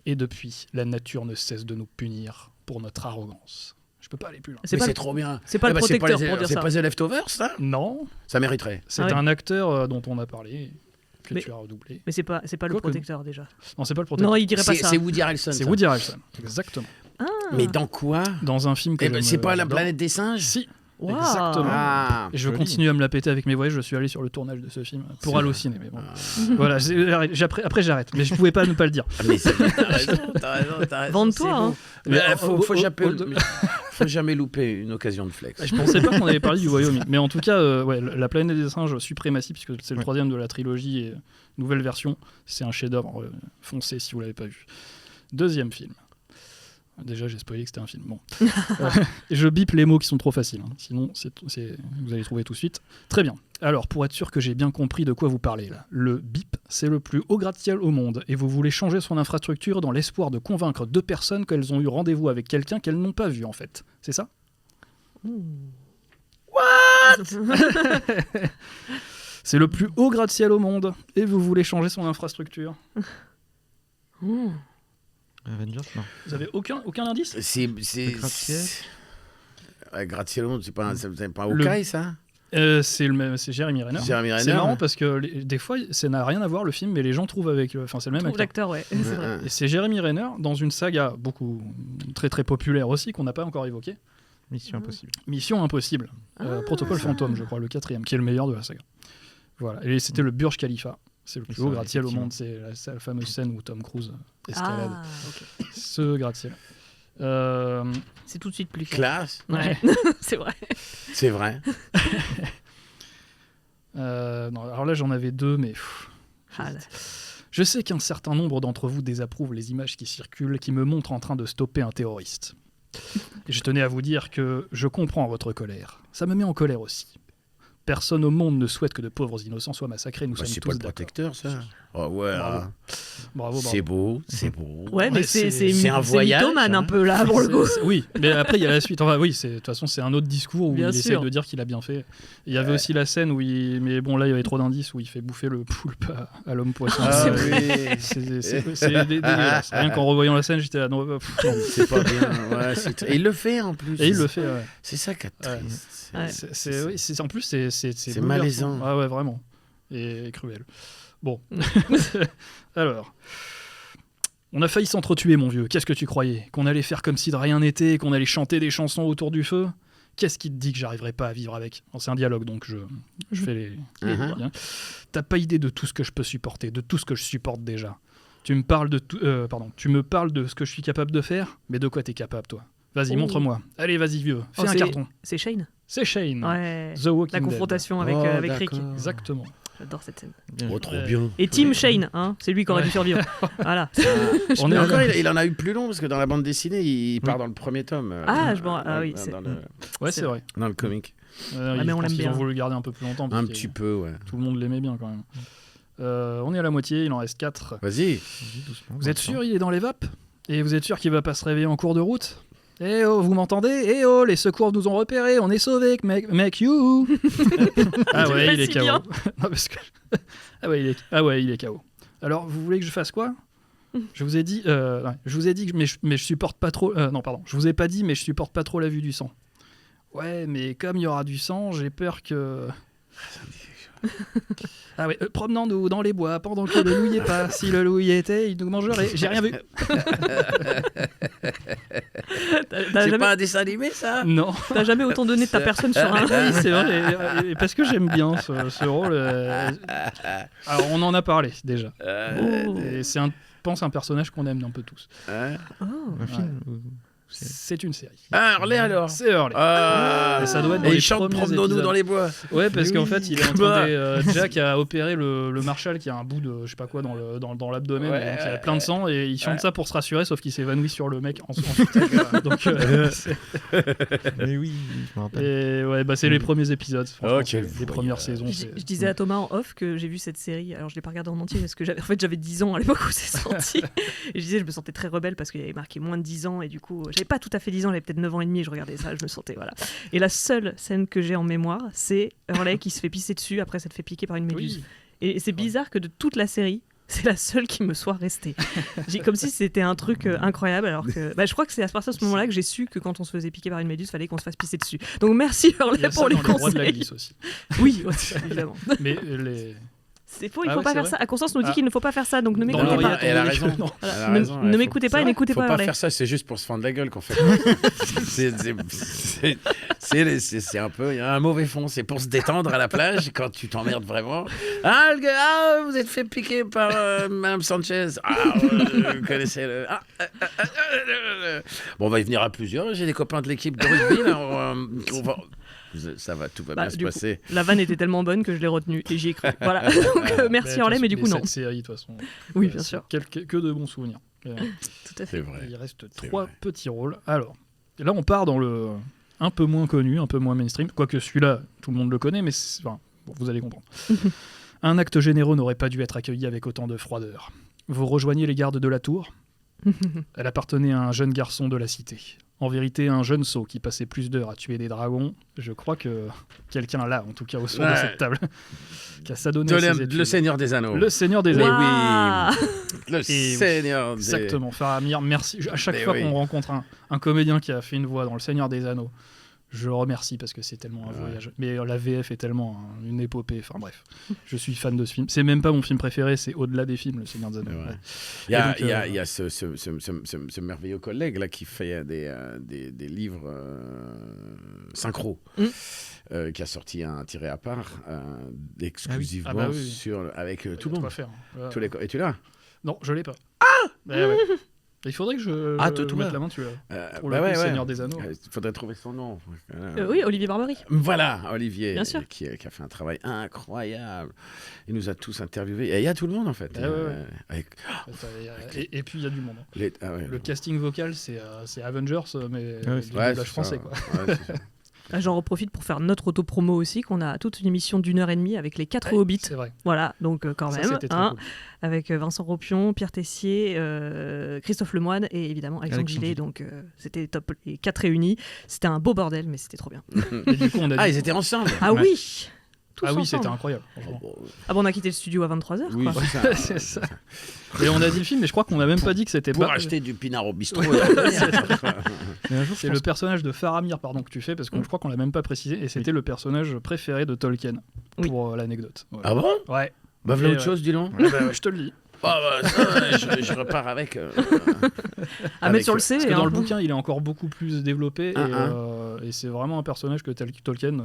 et depuis, la nature ne cesse de nous punir pour notre arrogance. Je peux pas aller plus loin. C'est trop bien. C'est pas le protecteur pour dire ça. C'est pas The Leftovers, ça? Non. Ça mériterait. C'est un acteur dont on a parlé, que tu as redoublé. Mais c'est pas le protecteur déjà. Non, c'est pas le protecteur. Non, il dirait pas ça. C'est Woody Harrelson. C'est Woody Harrelson, exactement. Ah. Mais dans quoi? Dans un film que c'est pas La Planète des Singes? Si. Wow. Exactement. Ah, et je continue à me la péter avec mes voyages. Je suis allé sur le tournage de ce film pour Allociné. Mais bon. Voilà, après j'arrête. Mais je pouvais pas ne pas le dire. Mais t'as raison. Vende-toi. Hein. Mais faut jamais louper une occasion de flex. Je pensais pas qu'on avait parlé du Wyoming. Mais en tout cas, La Planète des Singes, suprématie, puisque c'est le troisième de la trilogie et nouvelle version. C'est un chef-d'œuvre. Foncez si vous l'avez pas vu. Deuxième film. Déjà, j'ai spoilé que c'était un film. Bon. Je bip les mots qui sont trop faciles. Hein. Sinon, vous allez trouver tout de suite. Très bien. Alors, pour être sûr que j'ai bien compris de quoi vous parlez, là, le BIP, c'est le plus haut gratte-ciel au monde. Et vous voulez changer son infrastructure dans l'espoir de convaincre 2 personnes qu'elles ont eu rendez-vous avec quelqu'un qu'elles n'ont pas vu, en fait. C'est ça? What? C'est le plus haut gratte-ciel au monde. Et vous voulez changer son infrastructure. Avengers, non. Vous avez aucun indice? C'est gratte-ciel au monde, c'est pas un Hawkeye, ça? C'est Jeremy Renner. C'est marrant parce que des fois, ça n'a rien à voir le film, mais les gens trouvent avec. Enfin, c'est le même acteur. Ouais, c'est vrai. Et c'est Jeremy Renner dans une saga très très populaire aussi qu'on n'a pas encore évoquée. Mission Impossible. Mission Impossible. Protocole Fantôme, je crois, le 4e, qui est le meilleur de la saga. Voilà. Et c'était le Burj Khalifa. C'est le plus haut gratte-ciel au monde. C'est la fameuse scène où Tom Cruise escalade ce gratte-ciel. C'est tout de suite plus classe. Ouais. C'est vrai. C'est vrai. Non, alors là, j'en avais 2, mais... Je sais qu'un certain nombre d'entre vous désapprouvent les images qui circulent, qui me montrent en train de stopper un terroriste. Et je tenais à vous dire que je comprends votre colère. Ça me met en colère aussi. Personne au monde ne souhaite que de pauvres innocents soient massacrés. Nous sommes tous d'accord. C'est pas le protecteur, ça. Oh ouais. Bravo. C'est beau. Ouais, mais c'est un voyage. mythomane un peu là pour le coup. Oui, mais après il y a la suite. Enfin oui, de toute façon c'est un autre discours où il essaie de dire qu'il a bien fait. Il y avait aussi la scène où mais bon là il y avait trop d'indices où il fait bouffer le poulpe à l'homme poisson. C'est dégueulasse. Rien qu'en revoyant la scène, j'étais là non, c'est pas bien. Ouais, et il le fait en plus. Et il le fait. Ouais. C'est ça qui est triste. En plus c'est malaisant. Ah ouais, vraiment. et cruel. Bon. Alors. On a failli s'entretuer, mon vieux. Qu'est-ce que tu croyais ? Qu'on allait faire comme si de rien n'était, qu'on allait chanter des chansons autour du feu ? Qu'est-ce qui te dit que j'arriverai pas à vivre avec ? C'est un dialogue, donc je fais les T'as pas idée de tout ce que je peux supporter, de tout ce que je supporte déjà. Tu me parles de ce que je suis capable de faire, mais de quoi t'es capable, toi ? Vas-y, montre-moi. Allez, vas-y, vieux. Fais un carton. C'est Shane ? C'est Shane. Ouais. The Walking La Dead. confrontation avec Rick. Exactement. J'adore cette scène. Trop bien. Et Team Shane, hein, c'est lui qui aurait dû survivre. Voilà. On est encore, il en a eu plus long parce que dans la bande dessinée, il part dans le premier tome. Oui, c'est c'est vrai. Dans le comic. Mais on l'aime bien. Ils ont voulu le garder un peu plus longtemps. Un petit peu, ouais. Tout le monde l'aimait bien quand même. On est à la moitié, il en reste 4. Vas-y. Vous êtes sûr il est dans les vapes ? Et vous êtes sûr qu'il va pas se réveiller en cours de route ? Eh oh, vous m'entendez ? Eh oh, les secours nous ont repérés, on est sauvés, mec you. Ah ouais, il est KO. Non, parce que... ah ouais, il est KO. Alors, vous voulez que je fasse quoi ? Je vous ai dit que mais je supporte pas trop. Non, pardon. Je vous ai pas dit, mais je supporte pas trop la vue du sang. Ouais, mais comme il y aura du sang, j'ai peur que. Ah ouais, promenons-nous dans les bois pendant que le loup y est pas. Si le loup y était, il nous mangerait. J'ai rien vu. C'est pas un dessin animé, ça ? Non. T'as jamais autant donné de ta personne sur un. Oui, c'est vrai. Et parce que j'aime bien ce rôle. Alors, on en a parlé déjà. Et c'est, je pense, un personnage qu'on aime un peu tous. Un film C'est une série. Ah, Hurley alors. C'est Hurley. Et ça doit être dans les chante premiers Promenons-nous épisodes. dans les bois. Ouais, parce qu'en fait, il est en train de... Jack a opéré le Marshal qui a un bout de je sais pas quoi dans l'abdomen, donc il a plein de sang et il chante ça pour se rassurer, sauf qu'il s'évanouit sur le mec en donc mais oui, je me rappelle. Et ouais, bah c'est les premiers épisodes, les premières saisons. Je disais à Thomas en off que j'ai vu cette série, alors je l'ai pas regardée en entier parce que j'avais 10 ans à l'époque où c'est sorti. Et je disais je me sentais très rebelle parce qu'il y avait marqué moins de 10 ans et du coup j'avais pas tout à fait 10 ans, j'avais peut-être 9 ans et demi, je regardais ça, je me sentais voilà. Et la seule scène que j'ai en mémoire, c'est Hurley qui se fait pisser dessus après s'être fait piquer par une méduse. Oui. Et c'est bizarre que de toute la série, c'est la seule qui me soit restée. Comme si c'était un truc incroyable, alors que je crois que c'est à partir de ce moment-là que j'ai su que quand on se faisait piquer par une méduse, fallait qu'on se fasse pisser dessus. Donc merci Hurley pour les conseils. De la glisse aussi. Oui, évidemment. Mais les... C'est faux, il ne faut pas faire ça. À Constance nous dit qu'il ne faut pas faire ça, donc ne m'écoutez pas. Elle a raison. Ne m'écoutez pas et n'écoutez pas. Faut pas faire ça, c'est juste pour se fendre la gueule qu'on fait. C'est un peu, il y a un mauvais fond, c'est pour se détendre à la plage quand tu t'emmerdes vraiment. Ah, le gars, vous êtes fait piquer par Madame Sanchez. Vous connaissez le. Bon, on va y venir à plusieurs. J'ai des copains de l'équipe de rugby là. Ça va, tout va bien se passer. La vanne était tellement bonne que je l'ai retenue et j'y ai cru. Voilà. Donc merci Hurley, mais du coup non. Cette série, de toute façon. Oui, bien sûr. Que de bons souvenirs. Tout à fait. C'est vrai. Il reste 3 petits rôles. Alors, là on part dans le un peu moins connu, un peu moins mainstream. Quoique celui-là, tout le monde le connaît, mais bon, vous allez comprendre. Un acte généreux n'aurait pas dû être accueilli avec autant de froideur. Vous rejoignez les gardes de la tour. Elle appartenait à un jeune garçon de la cité. En vérité, un jeune sot qui passait plus d'heures à tuer des dragons. Je crois que quelqu'un là, en tout cas au son de cette table, qui a s'adonné à ses études. Le Seigneur des Anneaux. Le Seigneur des Anneaux. Oui. Le Seigneur des... Exactement. Faramir, merci. À chaque fois qu'on rencontre un comédien qui a fait une voix dans Le Seigneur des Anneaux, je le remercie parce que c'est tellement un voyage. Mais la VF est tellement une épopée. Enfin bref, je suis fan de ce film. C'est même pas mon film préféré, c'est au-delà des films, Le Seigneur des Anneaux. Ouais. Il y a ce merveilleux collègue là qui fait des livres synchro, qui a sorti un tiré à part exclusivement avec tout le monde. Et tu l'as ? Non, je l'ai pas. Ah ouais. Il faudrait que je mette la main dessus. Pour le Seigneur des Anneaux. Il faudrait trouver son nom. Oui, Olivier Barbery. Voilà, Olivier. Bien sûr. Qui a fait un travail incroyable. Il nous a tous interviewés. Et il y a tout le monde, en fait. Et puis, il y a du monde. Le casting vocal, c'est Avengers, mais du doublage français. Quoi. J'en profite pour faire notre auto-promo aussi, qu'on a toute une émission d'1h30 avec les 4 Hobbits. C'est vrai. Voilà, donc quand même, cool. Avec Vincent Ropion, Pierre Tessier, Christophe Lemoine et évidemment Alexandre Gillet. Donc c'était top, les 4 réunis. C'était un beau bordel, mais c'était trop bien. Et du coup, ils étaient ensemble. Ah oui. tous Ah oui, ensemble. c'était incroyable. Ah bon, on a quitté le studio à 23h. Oui, quoi. c'est ça. C'est ça. Et on a dit le film, mais je crois qu'on n'a même pas dit que c'était Pour pas. acheter du pinard au bistrot. Mais un jour, C'est le personnage de Faramir que tu fais, parce que je crois qu'on l'a même pas précisé, et c'était le personnage préféré de Tolkien, pour l'anecdote. Voilà. Ah bon? Ouais. Bah, voilà Et, autre chose, dis donc. Je te le dis. Ah bah, ça, je repars avec. À mettre sur le CV. Parce que dans hein. le bouquin, il est encore beaucoup plus développé, et c'est vraiment un personnage que Tolkien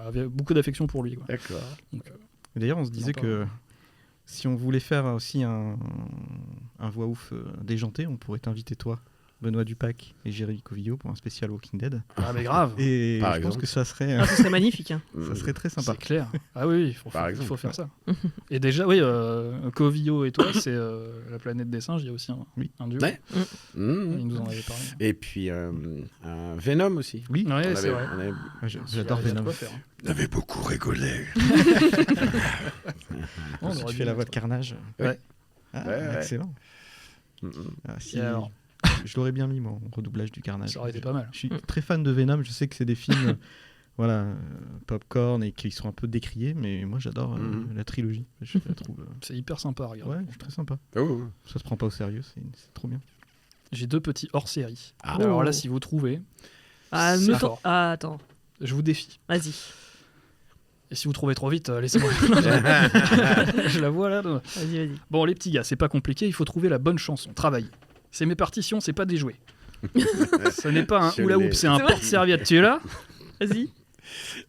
avait beaucoup d'affection pour lui. Quoi. D'accord. Donc, D'ailleurs, on se disait que si on voulait faire aussi un voix ouf déjanté, on pourrait t'inviter toi, Benoît Dupac et Jérémy Covillo pour un spécial Walking Dead. Ah mais grave. Et Par je pense exemple. que ça serait... Ah, ce serait magnifique. Hein. ça serait très sympa. C'est clair. Ah oui, il faut faire ça. Et déjà, oui, Covillo et toi, c'est la planète des singes, il y a aussi un duo. Ouais. Il nous en avait parlé. Et puis Venom aussi. Oui, Ouais, c'est vrai. j'adore Venom. On avait beaucoup rigolé. Si tu fais la voix de Carnage. Ouais. Ah, Ouais. excellent. Ah, si, Et alors je l'aurais bien mis, moi, en redoublage du Carnage. Ça aurait été pas mal. Je suis très fan de Venom. Je sais que c'est des films popcorn et qui sont un peu décriés, mais moi j'adore la trilogie. Je la trouve. C'est hyper sympa à regarder. Ouais, c'est très sympa. Oh. Ça se prend pas au sérieux, c'est trop bien. J'ai 2 petits hors-série. Ah. Alors là, si vous trouvez, Ah, c'est me fort. Ah, attends. Je vous défie. Vas-y. Et si vous trouvez trop vite, laissez-moi. Je la vois là. Vas-y. Bon, les petits gars, c'est pas compliqué, il faut trouver la bonne chanson. Travailler. C'est mes partitions, c'est pas des jouets. Ce n'est pas un Je hula hoop, l'ai. c'est un C'est vrai. porte-serviette. Tu es là? Vas-y.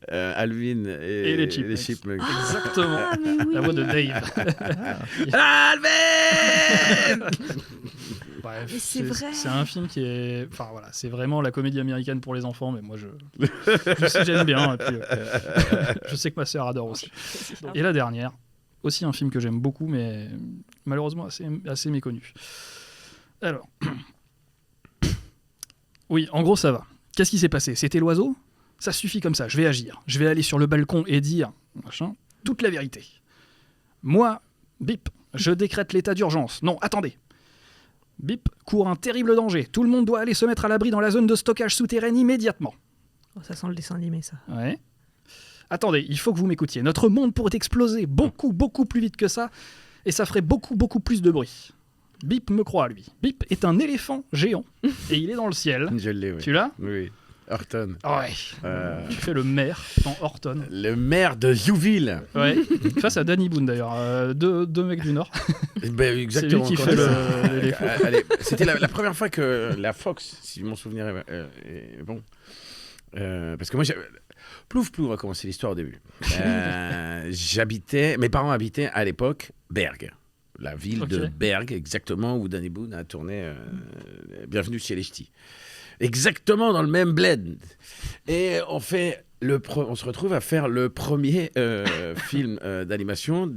Alvin et les Chipmunks. Exactement. Ah, mais oui. La voix de Dave. Alvin. Bref, Mais c'est vrai. c'est un film qui est. Enfin voilà, c'est vraiment la comédie américaine pour les enfants, mais moi je sais, j'aime bien. Et puis, je sais que ma sœur adore aussi. Et la dernière, aussi un film que j'aime beaucoup, mais malheureusement assez méconnu. Alors. Oui, en gros, ça va. Qu'est-ce qui s'est passé? C'était l'oiseau? Ça suffit comme ça, je vais agir. Je vais aller sur le balcon et dire toute la vérité. Moi, bip, je décrète l'état d'urgence. Non, attendez. Bip, court un terrible danger. Tout le monde doit aller se mettre à l'abri dans la zone de stockage souterraine immédiatement. Oh, ça sent le dessin animé, ça. Ouais. Attendez, il faut que vous m'écoutiez. Notre monde pourrait exploser beaucoup, beaucoup plus vite que ça, et ça ferait beaucoup, beaucoup plus de bruit. Bip me croit, lui. Bip est un éléphant géant, et il est dans le ciel. Je l'ai, oui. Tu l'as? Oui. Horton. Ouais. Tu fais le maire dans Horton. Le maire de Youville. Ouais. Face à Danny Boone, d'ailleurs. Deux mecs du Nord. Ben, exactement. C'est lui qui fait l'éléphant. C'était la première fois que la Fox, si je m'en souviens, est bon. Parce que moi, Plouf, on va commencer l'histoire au début. Mes parents habitaient à l'époque Berg. La ville de Berg, exactement, où Danny Boone a tourné Bienvenue chez les Ch'tis. Exactement dans le même bled. Et on se retrouve à faire le premier film d'animation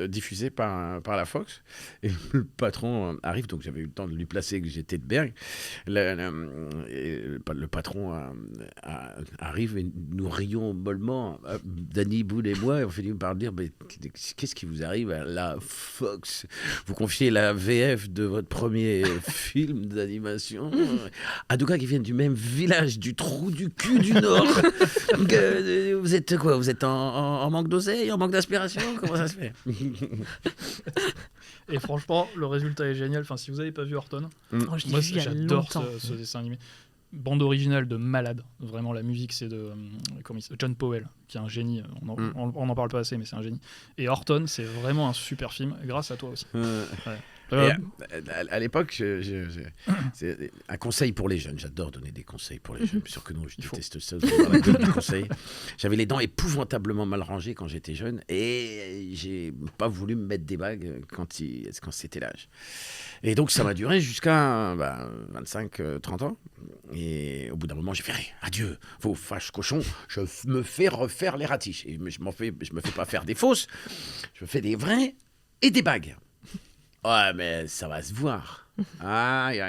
diffusé par la Fox. Et le patron arrive, donc j'avais eu le temps de lui placer que j'étais de Berg. Le patron arrive et nous rions mollement, Danny Boone et moi, et on finit par dire qu'est-ce qui vous arrive à la Fox? Vous confiez la VF de votre premier film d'animation à deux gars qui viennent du même village, du trou du cul du Nord. Vous êtes quoi? Vous êtes en manque d'oseille, en manque d'aspiration? Comment ça se fait? Et franchement, le résultat est génial. Enfin, si vous n'avez pas vu Horton, moi j'adore ce dessin animé. Bande originale de malade. Vraiment, la musique, c'est de John Powell, qui est un génie. On n'en parle pas assez, mais c'est un génie. Et Horton, c'est vraiment un super film, grâce à toi aussi. Ouais. À l'époque, c'est un conseil pour les jeunes. J'adore donner des conseils pour les jeunes. Bien sûr que non, je déteste ça. Des conseils. J'avais les dents épouvantablement mal rangées quand j'étais jeune et j'ai pas voulu me mettre des bagues quand c'était l'âge. Et donc, ça m'a duré jusqu'à 25-30 ans. Et au bout d'un moment, j'ai fait adieu, vos fâches cochons, je me fais refaire les ratiches. Et je me fais pas faire des fausses, je me fais des vrais et des bagues. Ouais, mais ça va se voir. Aïe.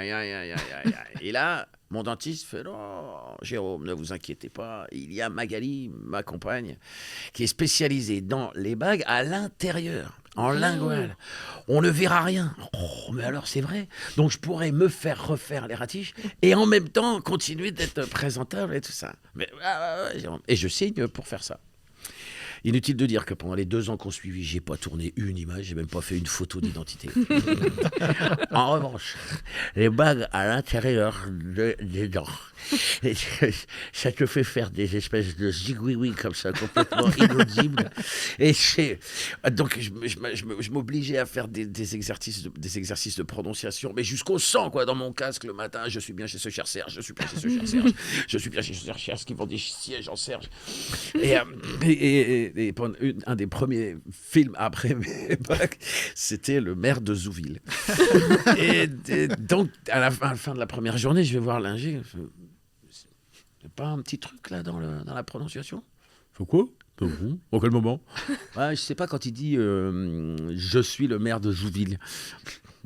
Et là, mon dentiste fait non, Jérôme, ne vous inquiétez pas, il y a Magali, ma compagne, qui est spécialisée dans les bagues à l'intérieur, en linguale. On ne verra rien. Oh, mais alors c'est vrai. Donc je pourrais me faire refaire les ratiches et en même temps continuer d'être présentable et tout ça. Mais, Jérôme. Et je signe pour faire ça. Inutile de dire que pendant les 2 ans qu'on suivit, j'ai pas tourné une image, j'ai même pas fait une photo d'identité. En revanche, les bagues à l'intérieur des dents, ça te fait faire des espèces de zigouiouis comme ça, complètement inaudibles. Et donc je m'obligeais à faire des exercices de prononciation, mais jusqu'au sang, quoi, dans mon casque le matin. Je suis bien chez ce cher Serge, je suis bien chez ce cher Serge, je suis bien chez ce cher Serge qui vend des sièges en Serge. Et pendant un des premiers films après mes bacs, c'était Le maire de Zouville. et donc, à la fin de la première journée, je vais voir l'ingé. C'est pas un petit truc là dans la prononciation? Faut quoi? En quel moment? Je sais pas, quand il dit je suis le maire de Zouville.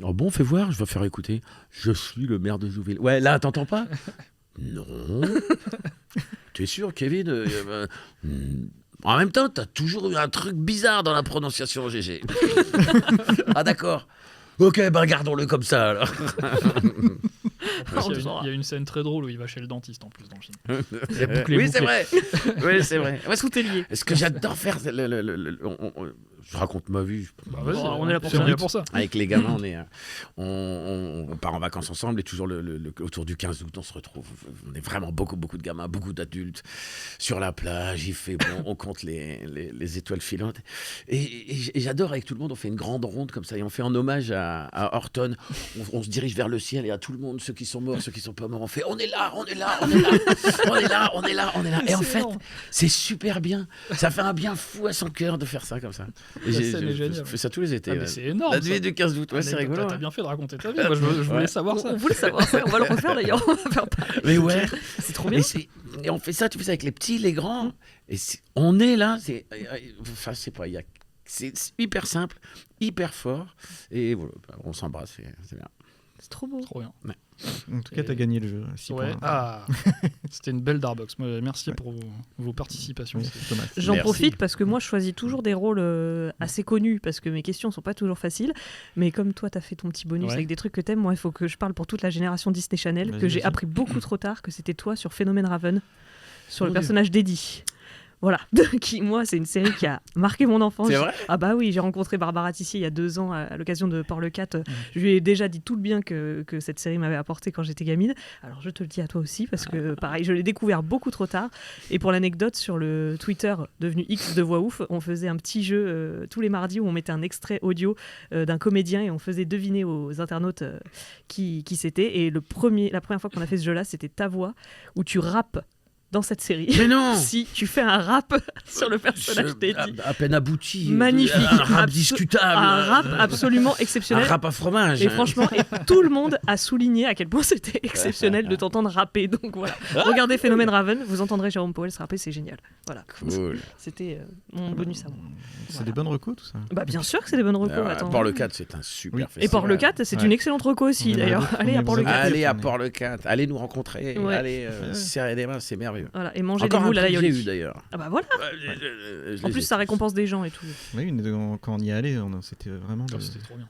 Oh bon, fais voir, je vais faire écouter. Je suis le maire de Zouville. Ouais, là, t'entends pas? Non. Tu es sûr, Kevin? En même temps, t'as toujours eu un truc bizarre dans la prononciation, GG. Ah d'accord. Ok, regardons-le comme ça alors. Il y a une scène très drôle où il va chez le dentiste en plus dans le film. Oui, c'est vrai. Oui, c'est vrai. Tout est lié. Ce que j'adore faire, je raconte ma vie. On est là pour ça. Avec les gamins, on part en vacances ensemble et toujours autour du 15 août, on se retrouve. On est vraiment beaucoup de gamins, beaucoup d'adultes sur la plage. Il fait bon, on compte les étoiles filantes. Et j'adore, avec tout le monde, on fait une grande ronde comme ça et on fait en hommage à Horton. On se dirige vers le ciel et à tout le monde, ceux qui sont morts, ceux qui sont pas morts, on fait on est là. Et en fait, c'est super bien. Ça fait un bien fou à son cœur de faire ça comme ça. Je fais ça tous les étés. C'est énorme. La nuit du 15 août, c'est rigolo. T'as bien fait de raconter ta vie. Moi, je voulais savoir ça. On voulait savoir ça. On va le refaire d'ailleurs. On va faire pareil. Mais ouais. C'est trop bien. Et on fait ça, tu fais ça avec les petits, les grands. Et on est là. Enfin, je sais pas. C'est hyper simple, hyper fort. Et voilà, on s'embrasse. C'est bien. C'est trop beau. Trop bien. Ouais. En tout cas, t'as gagné le jeu. 6 Ouais. points. C'était une belle Darbox. Merci pour vos participations. J'en profite parce que moi, je choisis toujours des rôles assez connus parce que mes questions sont pas toujours faciles. Mais comme toi, t'as fait ton petit bonus avec des trucs que t'aimes, moi, il faut que je parle pour toute la génération Disney Channel, que j'ai appris beaucoup trop tard que c'était toi sur Phénomène Raven, sur le personnage d'Eddie. Voilà, moi, c'est une série qui a marqué mon enfance. C'est vrai ? Ah bah oui, j'ai rencontré Barbara Tissier il y a 2 ans à l'occasion de Port le 4. Je lui ai déjà dit tout le bien que cette série m'avait apporté quand j'étais gamine. Alors je te le dis à toi aussi parce que pareil, je l'ai découvert beaucoup trop tard. Et pour l'anecdote, sur le Twitter devenu X de Voix Ouf, on faisait un petit jeu tous les mardis où on mettait un extrait audio d'un comédien et on faisait deviner aux internautes qui c'était. Et la première fois qu'on a fait ce jeu-là, c'était ta voix où tu rappes dans cette série. Mais non. Si tu fais un rap sur le personnage d'Eddie. À peine abouti. Magnifique. Un rap discutable. Un rap absolument exceptionnel. Un rap à fromage. Et franchement, tout le monde a souligné à quel point c'était exceptionnel de t'entendre rapper. Donc voilà. Regardez Phénomène Raven, vous entendrez Jérôme Powell se rapper, c'est génial. Voilà. Cool. C'était mon bonus à moi. C'est des bonnes recos tout ça. Bah bien sûr que c'est des bonnes recos. Attends. Port le 4, c'est un super festival. Et Port le 4, c'est une excellente reco aussi d'ailleurs. Allez à Port le 4. Allez à Port le 4. Allez nous rencontrer. Allez serrer les mains, c'est merveilleux. Voilà. Et manger encore des moules à la j'ai eu d'ailleurs. Ah bah voilà. En plus, ça récompense des gens et tout. Oui, quand on y allait, c'était vraiment. C'était trop bien.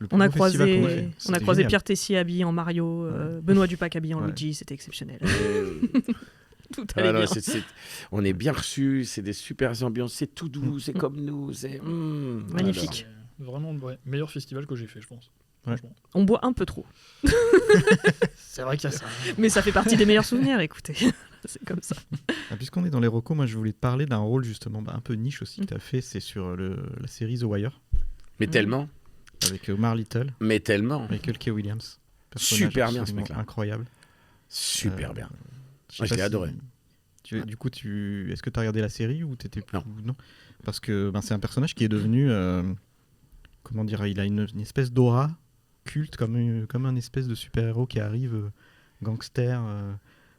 On a croisé Pierre Tessier habillé en Mario, Benoît Dupac habillé en Luigi, c'était exceptionnel. Tout allait bien. On est bien reçus, c'est des super ambiances, c'est tout doux, c'est comme nous, c'est magnifique. Vraiment, meilleur festival que j'ai fait, je pense. Ouais. On boit un peu trop. C'est vrai qu'il y a ça. Mais ça fait partie des meilleurs souvenirs, écoutez. C'est comme ça. Puisqu'on est dans les recos, moi je voulais te parler d'un rôle justement un peu niche aussi que tu as fait, c'est sur la série The Wire. Mais tellement. Avec Omar Little. Mais tellement. Michael K. Williams. Super bien ce mec-là. Incroyable. Super bien. Je l'ai adoré. Du coup, est-ce que tu as regardé la série ou t'étais plus... Non. Parce que c'est un personnage qui est devenu... comment dire, il a une espèce d'aura culte, comme un espèce de super-héros qui arrive, gangster,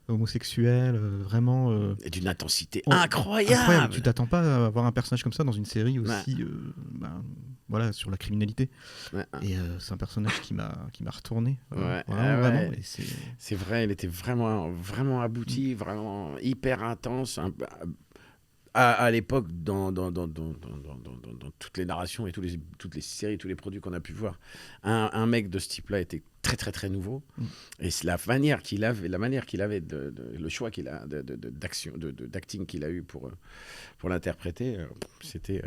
homosexuel, vraiment... Et d'une intensité incroyable. Tu t'attends pas à voir un personnage comme ça dans une série aussi... voilà, sur la criminalité. Ouais. Et c'est un personnage qui m'a retourné. Vraiment. Et c'est vrai, il était vraiment, vraiment abouti, vraiment hyper intense. à l'époque, dans toutes les narrations et toutes les séries, tous les produits qu'on a pu voir, un mec de ce type-là était très très très nouveau. Et c'est la manière qu'il avait, le choix qu'il a d'acting qu'il a eu pour l'interpréter, c'était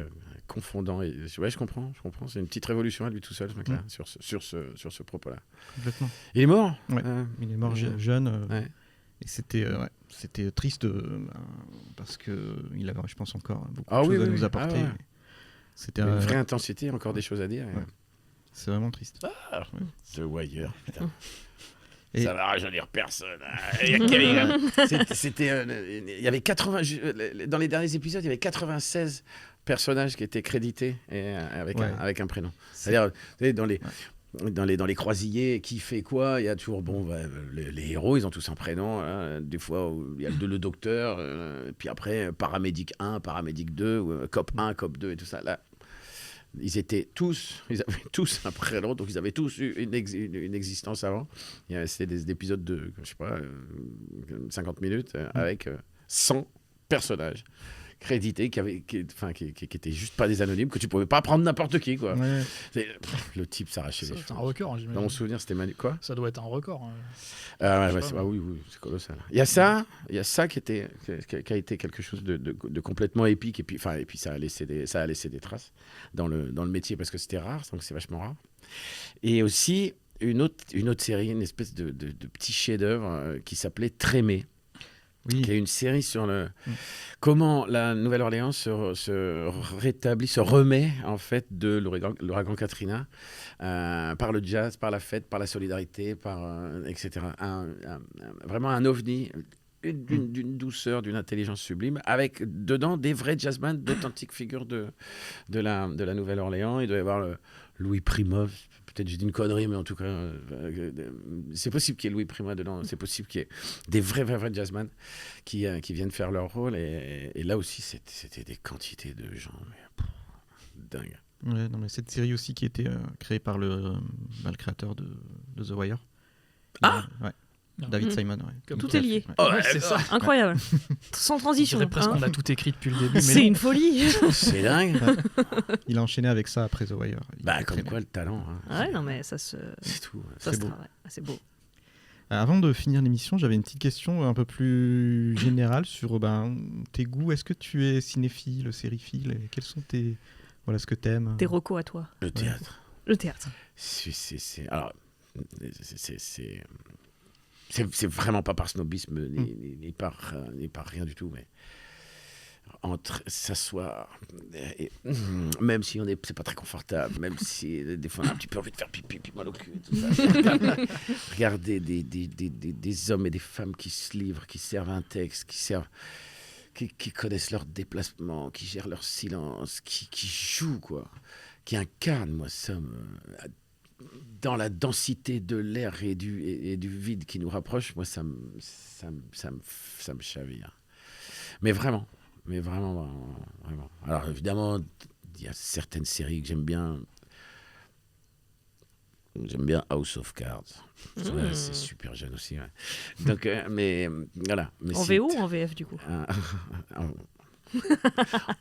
confondant. Et ouais, je comprends. C'est une petite révolution à lui tout seul, ce mec-là, sur ce propos-là. Complètement. Il est mort. Ouais. Il est mort jeune. Et c'était triste parce qu'il avait, je pense, encore beaucoup de choses à nous apporter. Ah ouais. C'était une vraie intensité, encore des choses à dire. Ouais. C'est vraiment triste. The Wire, putain. Et... Ça va rajeunir personne. Il y avait 80... Dans les derniers épisodes, il y avait 96 personnages qui étaient crédités avec un prénom. C'est-à-dire, dans les croisillers, qui fait quoi, il y a toujours les héros, ils ont tous un prénom, hein, des fois il y a le docteur, puis après paramédic 1, paramédic 2, ou cop 1, cop 2 et tout ça. Là, ils avaient tous un prénom, donc ils avaient tous eu une existence avant. C'était des épisodes de, je sais pas, 50 minutes avec 100 personnages crédités qui étaient juste pas des anonymes, que tu pouvais pas prendre n'importe qui, quoi. Ouais. Le type s'arrachait les cheveux. C'est un record, j'imagine. Dans mon souvenir, c'était quoi. Ça doit être un record. Oui, c'est colossal. Il y a ça qui a été quelque chose de complètement épique, et puis ça a laissé des traces dans le métier, parce que c'était rare, donc c'est vachement rare. Et aussi une autre série, une espèce de petit chef-d'œuvre qui s'appelait Trémé. Oui. Qui est une série sur comment la Nouvelle-Orléans se rétablit, se remet en fait de l'ouragan Katrina, par le jazz, par la fête, par la solidarité, etc. Vraiment un ovni, d'une douceur, d'une intelligence sublime, avec dedans des vrais jazzmen, d'authentiques figures de la Nouvelle-Orléans. Il doit y avoir Louis Prima. Peut-être j'ai dit une connerie, mais en tout cas, c'est possible qu'il y ait Louis Prima dedans. C'est possible qu'il y ait des vrais jazzmen qui viennent faire leur rôle. Et là aussi, c'était des quantités de gens dingues. Ouais, non, mais cette série aussi qui était créée par le créateur de The Wire. Ouais. David Simon. Ouais. Tout est lié. C'est ça. Incroyable. Sans transition. On dirait presque qu'on a tout écrit depuis le début. Mais c'est une folie. C'est dingue. Il a enchaîné avec ça après The Wire. Comme quoi, le talent. Hein. Ouais, non, mais ça se. C'est tout. Ça se travaille. C'est beau. Avant de finir l'émission, j'avais une petite question un peu plus générale sur tes goûts. Est-ce que tu es cinéphile, sériephile, et quels sont ce que t'aimes? Tes recos à toi. Le théâtre. Le théâtre. Alors, c'est vraiment pas par snobisme ni par rien du tout, mais s'asseoir, même si c'est pas très confortable, même si des fois on a un petit peu envie de faire pipi, mal au cul, tout ça. Regarder des hommes et des femmes qui se livrent, qui servent un texte, qui connaissent leur déplacement, qui gèrent leur silence, qui jouent, quoi, qui incarnent, moi, ça dans la densité de l'air et du vide qui nous rapproche, moi, ça me chavire. Mais vraiment. Alors, évidemment, il y a certaines séries que j'aime bien. J'aime bien House of Cards. C'est super jeune aussi. Ouais. Donc, mais voilà. Mais en VO ou en VF, du coup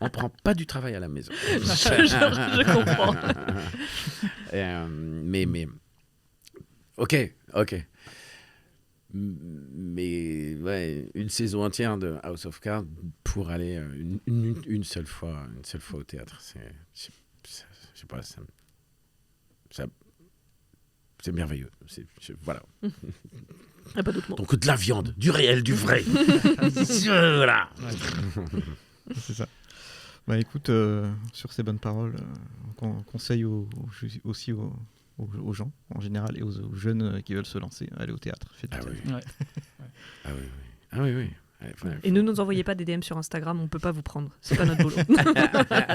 on prend pas du travail à la maison. je comprends. Mais ok. Mais ouais, une saison entière de House of Cards pour aller une seule fois au théâtre, je sais pas, c'est merveilleux. Voilà. Pas d'autre mot. Donc de la viande, du réel, du vrai. Voilà. C'est ça. Écoute, sur ces bonnes paroles, on conseille aussi aux gens en général et aux jeunes qui veulent se lancer, aller au théâtre. Ah oui. Et ne nous envoyez pas des DM sur Instagram, on peut pas vous prendre, c'est pas notre boulot.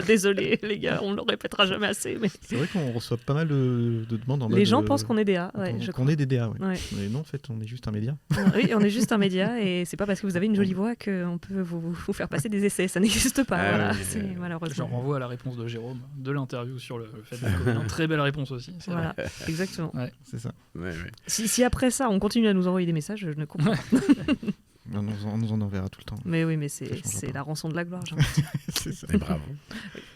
Désolé les gars, on le répétera jamais assez. Mais... C'est vrai qu'on reçoit pas mal de demandes en mode. Les gens pensent qu'on est DA, qu'on est des DA, ouais. Mais non, en fait, on est juste un média. Oui, on est juste un média et c'est pas parce que vous avez une jolie voix qu'on peut vous faire passer des essais, ça n'existe pas. C'est malheureusement. Je renvoie à la réponse de Jérôme de l'interview sur le fait d'être comédien. Très belle réponse aussi. Voilà, exactement. C'est ça. Ouais. Si après ça on continue à nous envoyer des messages, je ne comprends pas. On nous en enverra tout le temps. Mais oui, mais c'est la rançon de la gloire. J'ai envie de dire. C'est ça. Et bravo.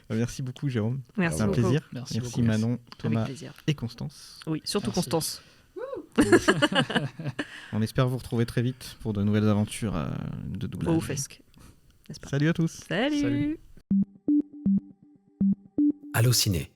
Merci beaucoup, Jérôme. Merci C'est un beaucoup. plaisir. Merci beaucoup. Manon, Thomas Avec plaisir. et Constance. Oui, surtout Merci. Constance. On espère vous retrouver très vite pour de nouvelles aventures de doublage. Woufesque. N'est-ce pas? Salut à tous. Salut. Salut. Allociné,